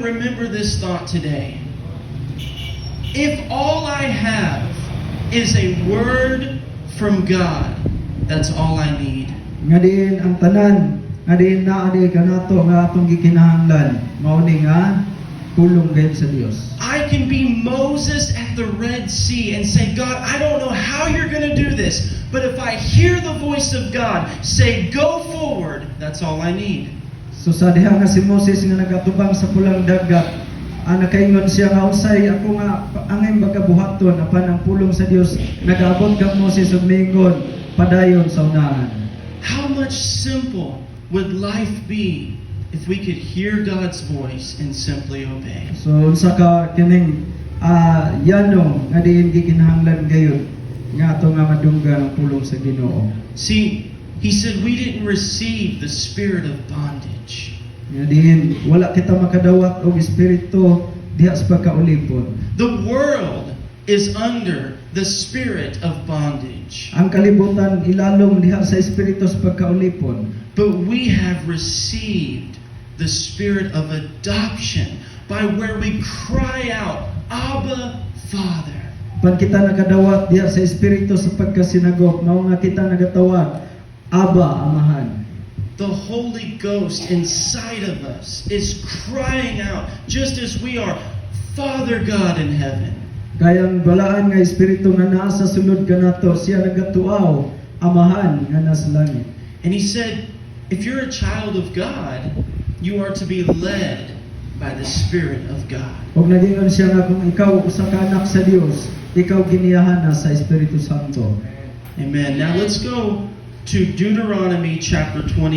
to remember this thought today. If all I have is a word from God, that's all I need. Nga diin ang tanan, nga diin naa di kanato nga atong gikinahanglan, mao ni nga pulong gayud sa Dios. I can be Moses at the Red Sea and say, God, I don't know how you're going to do this, but if I hear the voice of God say, go forward, that's all I need. So sa diha nga si Moses nga nagatubang sa pulang dagat, nakaingon siya nga usay ako nga angay magabuhaton apan ang pulong sa Dios nagaabot kang Moses ug mingon padayon sa unahan. How much simple would life be if we could hear God's voice and simply obey? So unsa ka kining yanong nga diin gikinahanglan gayud nga ato nga madunggan ang pulong sa Ginoo. See, he said we didn't receive the spirit of bondage. Nga diin wala kita makadawat og espiritu diha sa pagkaulipon. The world is under the spirit of bondage. Ang kalibutan ilalom diha sa espiritu sa pagkaulipon. But we have received the spirit of adoption by where we cry out, Abba, Father. Pan kita nakadawat diha sa espiritu sa pagkasinagop, mao nga kita nagatawag, Aba, Amahan. The Holy Ghost inside of us is crying out, just as we are, Father God in heaven. Kaya ang balaan nga espiritu nga naa sa sulod kanato, siya nagatuaw, Amahan nga nasa langit. And he said, if you're a child of God, you are to be led by the Spirit of God. Og nagingon siya nga kung ikaw usa ka anak sa Dios, ikaw giniyahan na sa Espiritu Santo. Amen. Now let's go to Deuteronomy chapter 20.